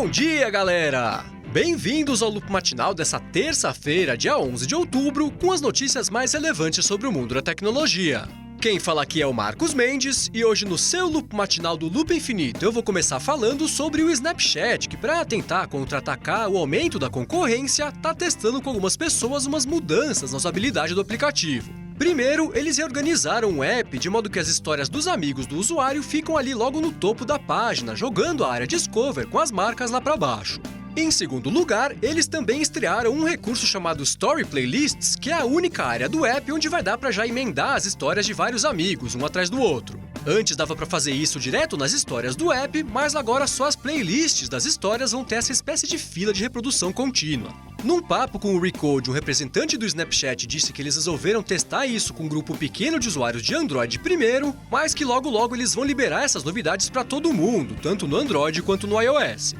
Bom dia, galera! Bem-vindos ao Loop Matinal dessa terça-feira, dia 11 de outubro, com as notícias mais relevantes sobre o mundo da tecnologia. Quem fala aqui é o Marcos Mendes, e hoje no seu Loop Matinal do Loop Infinito eu vou começar falando sobre o Snapchat, que para tentar contra-atacar o aumento da concorrência, tá testando com algumas pessoas umas mudanças na usabilidade do aplicativo. Primeiro, eles reorganizaram o app de modo que as histórias dos amigos do usuário ficam ali logo no topo da página, jogando a área Discover com as marcas lá para baixo. Em segundo lugar, eles também estrearam um recurso chamado Story Playlists, que é a única área do app onde vai dar para já emendar as histórias de vários amigos, um atrás do outro. Antes dava para fazer isso direto nas histórias do app, mas agora só as playlists das histórias vão ter essa espécie de fila de reprodução contínua. Num papo com o Recode, um representante do Snapchat disse que eles resolveram testar isso com um grupo pequeno de usuários de Android primeiro, mas que logo eles vão liberar essas novidades para todo mundo, tanto no Android quanto no iOS.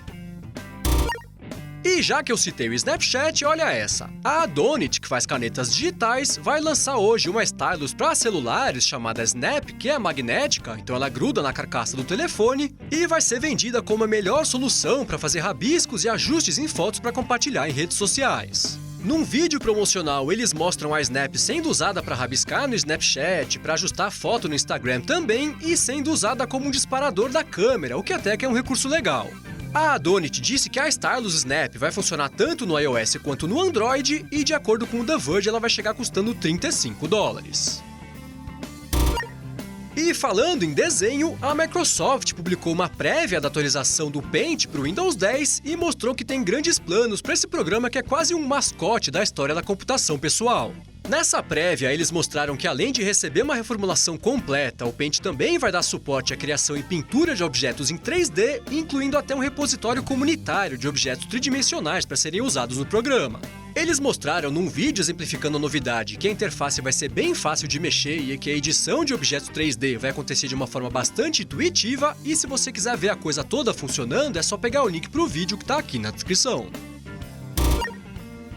E já que eu citei o Snapchat, olha essa. A Adonit, que faz canetas digitais, vai lançar hoje uma stylus para celulares chamada Snap, que é magnética, então ela gruda na carcaça do telefone, e vai ser vendida como a melhor solução para fazer rabiscos e ajustes em fotos para compartilhar em redes sociais. Num vídeo promocional, eles mostram a Snap sendo usada para rabiscar no Snapchat, para ajustar foto no Instagram também, e sendo usada como um disparador da câmera, o que até que é um recurso legal. A Adonit disse que a stylus Snap vai funcionar tanto no iOS quanto no Android e, de acordo com o The Verge, ela vai chegar custando $35. E falando em desenho, a Microsoft publicou uma prévia da atualização do Paint para o Windows 10 e mostrou que tem grandes planos para esse programa que é quase um mascote da história da computação pessoal. Nessa prévia, eles mostraram que além de receber uma reformulação completa, o Paint também vai dar suporte à criação e pintura de objetos em 3D, incluindo até um repositório comunitário de objetos tridimensionais para serem usados no programa. Eles mostraram num vídeo exemplificando a novidade que a interface vai ser bem fácil de mexer e que a edição de objetos 3D vai acontecer de uma forma bastante intuitiva, e se você quiser ver a coisa toda funcionando, é só pegar o link para o vídeo que está aqui na descrição.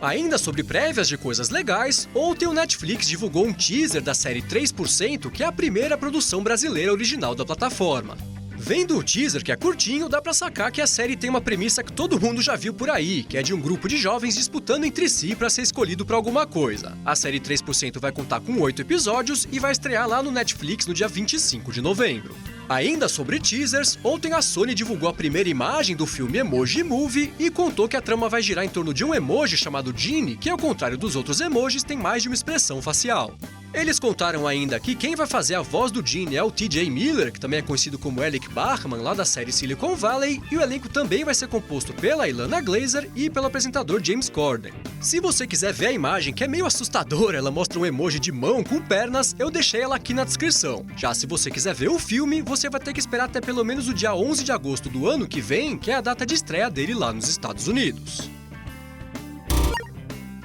Ainda sobre prévias de coisas legais, ontem o Netflix divulgou um teaser da série 3%, que é a primeira produção brasileira original da plataforma. Vendo o teaser, que é curtinho, dá pra sacar que a série tem uma premissa que todo mundo já viu por aí, que é de um grupo de jovens disputando entre si pra ser escolhido pra alguma coisa. A série 3% vai contar com 8 episódios e vai estrear lá no Netflix no dia 25 de novembro. Ainda sobre teasers, ontem a Sony divulgou a primeira imagem do filme Emoji Movie e contou que a trama vai girar em torno de um emoji chamado Genie, que ao contrário dos outros emojis tem mais de uma expressão facial. Eles contaram ainda que quem vai fazer a voz do Genie é o TJ Miller, que também é conhecido como Alec Bachman, lá da série Silicon Valley, e o elenco também vai ser composto pela Ilana Glazer e pelo apresentador James Corden. Se você quiser ver a imagem, que é meio assustadora, ela mostra um emoji de mão com pernas, eu deixei ela aqui na descrição. Já se você quiser ver o filme, você vai ter que esperar até pelo menos o dia 11 de agosto do ano que vem, que é a data de estreia dele lá nos Estados Unidos.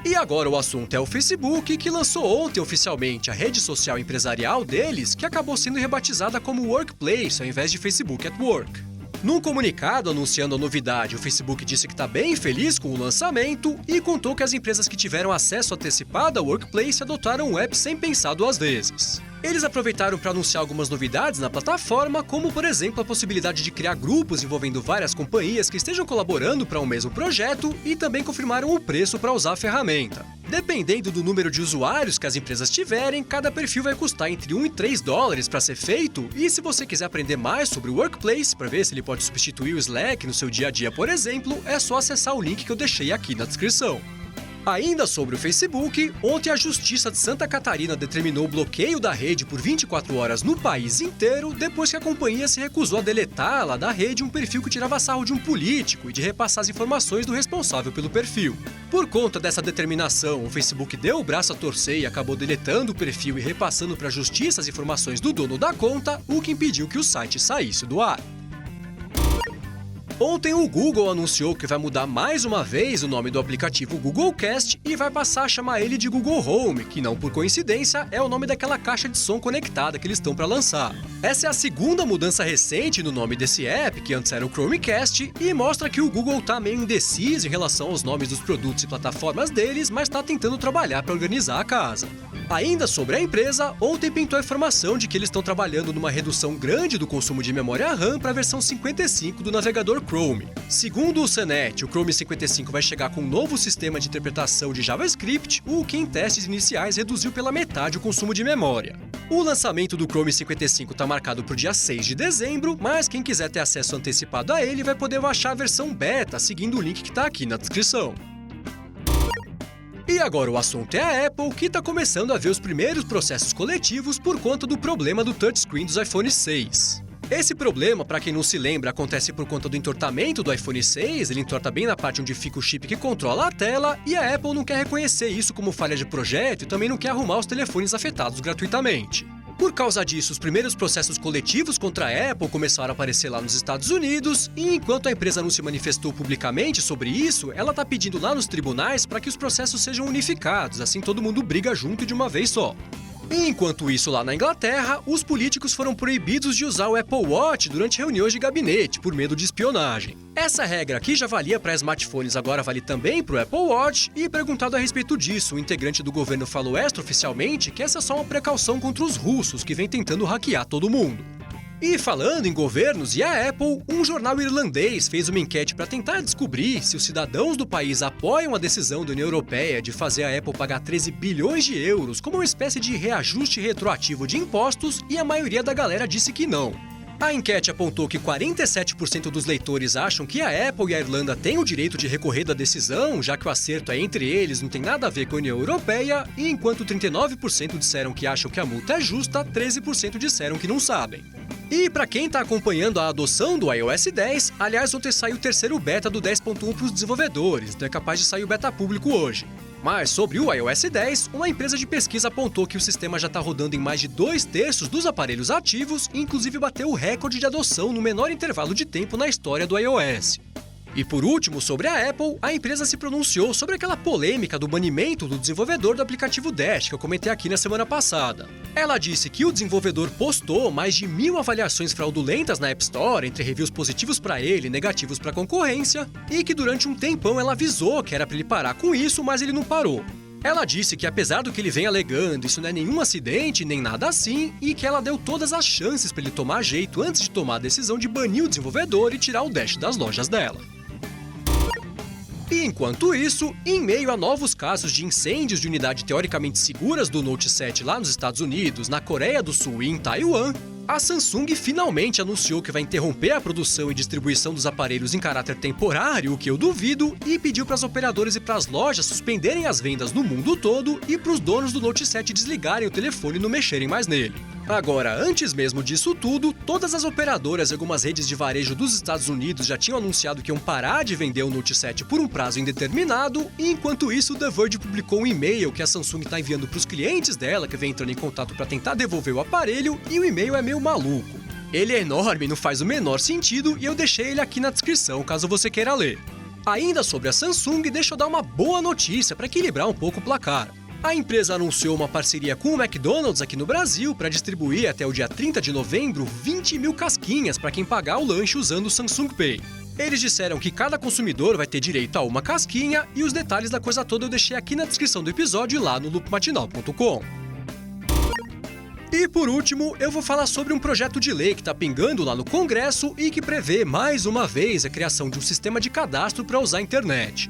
E agora o assunto é o Facebook, que lançou ontem oficialmente a rede social empresarial deles, que acabou sendo rebatizada como Workplace ao invés de Facebook at Work. Num comunicado anunciando a novidade, o Facebook disse que está bem feliz com o lançamento e contou que as empresas que tiveram acesso antecipado ao Workplace adotaram o app sem pensar duas vezes. Eles aproveitaram para anunciar algumas novidades na plataforma, como por exemplo a possibilidade de criar grupos envolvendo várias companhias que estejam colaborando para um mesmo projeto, e também confirmaram o preço para usar a ferramenta. Dependendo do número de usuários que as empresas tiverem, cada perfil vai custar entre $1 e $3 para ser feito, e se você quiser aprender mais sobre o Workplace, para ver se ele pode substituir o Slack no seu dia a dia, por exemplo, é só acessar o link que eu deixei aqui na descrição. Ainda sobre o Facebook, ontem a Justiça de Santa Catarina determinou o bloqueio da rede por 24 horas no país inteiro, depois que a companhia se recusou a deletar lá da rede um perfil que tirava sarro de um político e de repassar as informações do responsável pelo perfil. Por conta dessa determinação, o Facebook deu o braço a torcer e acabou deletando o perfil e repassando para a Justiça as informações do dono da conta, o que impediu que o site saísse do ar. Ontem o Google anunciou que vai mudar mais uma vez o nome do aplicativo Google Cast e vai passar a chamar ele de Google Home, que não por coincidência é o nome daquela caixa de som conectada que eles estão para lançar. Essa é a segunda mudança recente no nome desse app, que antes era o Chromecast, e mostra que o Google tá meio indeciso em relação aos nomes dos produtos e plataformas deles, mas tá tentando trabalhar para organizar a casa. Ainda sobre a empresa, ontem pintou a informação de que eles estão trabalhando numa redução grande do consumo de memória RAM para a versão 55 do navegador Chrome. Segundo o CNET, o Chrome 55 vai chegar com um novo sistema de interpretação de JavaScript, o que em testes iniciais reduziu pela metade o consumo de memória. O lançamento do Chrome 55 está marcado para o dia 6 de dezembro, mas quem quiser ter acesso antecipado a ele vai poder baixar a versão beta seguindo o link que está aqui na descrição. E agora o assunto é a Apple, que está começando a ver os primeiros processos coletivos por conta do problema do touchscreen dos iPhone 6. Esse problema, para quem não se lembra, acontece por conta do entortamento do iPhone 6, ele entorta bem na parte onde fica o chip que controla a tela, e a Apple não quer reconhecer isso como falha de projeto e também não quer arrumar os telefones afetados gratuitamente. Por causa disso, os primeiros processos coletivos contra a Apple começaram a aparecer lá nos Estados Unidos, e enquanto a empresa não se manifestou publicamente sobre isso, ela está pedindo lá nos tribunais para que os processos sejam unificados, assim todo mundo briga junto de uma vez só. E enquanto isso, lá na Inglaterra, os políticos foram proibidos de usar o Apple Watch durante reuniões de gabinete, por medo de espionagem. Essa regra aqui já valia para smartphones, agora vale também para o Apple Watch, e perguntado a respeito disso, o integrante do governo falou extraoficialmente que essa é só uma precaução contra os russos, que vem tentando hackear todo mundo. E falando em governos e a Apple, um jornal irlandês fez uma enquete para tentar descobrir se os cidadãos do país apoiam a decisão da União Europeia de fazer a Apple pagar 13 bilhões de euros como uma espécie de reajuste retroativo de impostos, e a maioria da galera disse que não. A enquete apontou que 47% dos leitores acham que a Apple e a Irlanda têm o direito de recorrer da decisão, já que o acerto é entre eles, não tem nada a ver com a União Europeia, e enquanto 39% disseram que acham que a multa é justa, 13% disseram que não sabem. E para quem está acompanhando a adoção do iOS 10, aliás, ontem saiu o terceiro beta do 10.1 para os desenvolvedores, então é capaz de sair o beta público hoje. Mas sobre o iOS 10, uma empresa de pesquisa apontou que o sistema já está rodando em mais de 2/3 dos aparelhos ativos e inclusive bateu o recorde de adoção no menor intervalo de tempo na história do iOS. E por último, sobre a Apple, a empresa se pronunciou sobre aquela polêmica do banimento do desenvolvedor do aplicativo Dash, que eu comentei aqui na semana passada. Ela disse que o desenvolvedor postou mais de 1.000 avaliações fraudulentas na App Store, entre reviews positivos para ele e negativos para a concorrência, e que durante um tempão ela avisou que era para ele parar com isso, mas ele não parou. Ela disse que apesar do que ele vem alegando, isso não é nenhum acidente nem nada assim, e que ela deu todas as chances para ele tomar jeito antes de tomar a decisão de banir o desenvolvedor e tirar o Dash das lojas dela. E enquanto isso, em meio a novos casos de incêndios de unidades teoricamente seguras do Note 7 lá nos Estados Unidos, na Coreia do Sul e em Taiwan, a Samsung finalmente anunciou que vai interromper a produção e distribuição dos aparelhos em caráter temporário, o que eu duvido, e pediu para as operadoras e para as lojas suspenderem as vendas no mundo todo e para os donos do Note 7 desligarem o telefone e não mexerem mais nele. Agora, antes mesmo disso tudo, todas as operadoras e algumas redes de varejo dos Estados Unidos já tinham anunciado que iam parar de vender o Note 7 por um prazo indeterminado, e enquanto isso, o The Verge publicou um e-mail que a Samsung está enviando para os clientes dela, que vem entrando em contato para tentar devolver o aparelho, e o e-mail é meio maluco. Ele é enorme, não faz o menor sentido, e eu deixei ele aqui na descrição, caso você queira ler. Ainda sobre a Samsung, deixa eu dar uma boa notícia para equilibrar um pouco o placar. A empresa anunciou uma parceria com o McDonald's aqui no Brasil para distribuir até o dia 30 de novembro 20.000 casquinhas para quem pagar o lanche usando o Samsung Pay. Eles disseram que cada consumidor vai ter direito a uma casquinha, e os detalhes da coisa toda eu deixei aqui na descrição do episódio e lá no loopmatinal.com. E por último, eu vou falar sobre um projeto de lei que está pingando lá no Congresso e que prevê mais uma vez a criação de um sistema de cadastro para usar a internet.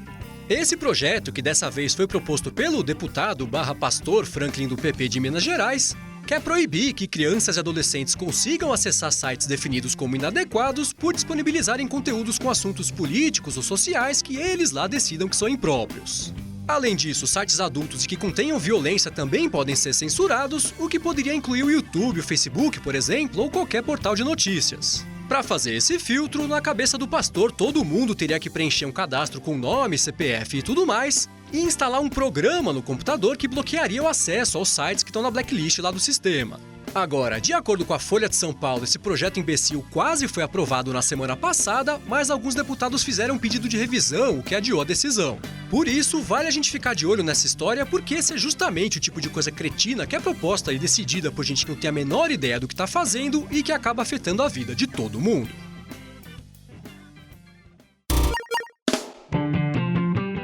Esse projeto, que dessa vez foi proposto pelo deputado/pastor Franklin do PP de Minas Gerais, quer proibir que crianças e adolescentes consigam acessar sites definidos como inadequados por disponibilizarem conteúdos com assuntos políticos ou sociais que eles lá decidam que são impróprios. Além disso, sites adultos e que contenham violência também podem ser censurados, o que poderia incluir o YouTube, o Facebook, por exemplo, ou qualquer portal de notícias. Para fazer esse filtro, na cabeça do pastor, todo mundo teria que preencher um cadastro com nome, CPF e tudo mais, e instalar um programa no computador que bloquearia o acesso aos sites que estão na blacklist lá do sistema. Agora, de acordo com a Folha de São Paulo, esse projeto imbecil quase foi aprovado na semana passada, mas alguns deputados fizeram um pedido de revisão, o que adiou a decisão. Por isso, vale a gente ficar de olho nessa história, porque esse é justamente o tipo de coisa cretina que é proposta e decidida por gente que não tem a menor ideia do que está fazendo e que acaba afetando a vida de todo mundo.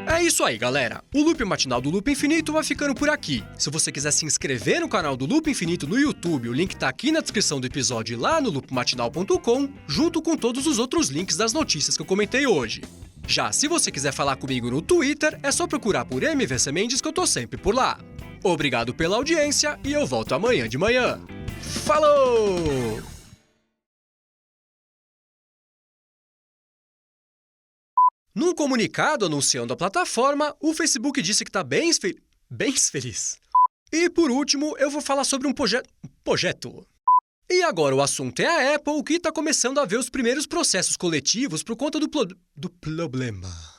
É isso aí, galera. O Loop Matinal do Loop Infinito vai ficando por aqui. Se você quiser se inscrever no canal do Loop Infinito no YouTube, o link tá aqui na descrição do episódio e lá no loopmatinal.com, junto com todos os outros links das notícias que eu comentei hoje. Já se você quiser falar comigo no Twitter, é só procurar por MVC Mendes que eu tô sempre por lá. Obrigado pela audiência e eu volto amanhã de manhã. Falou! Num comunicado anunciando a plataforma, o Facebook disse que está bem feliz. E por último, eu vou falar sobre um projeto. E agora o assunto é a Apple, que está começando a ver os primeiros processos coletivos por conta do problema.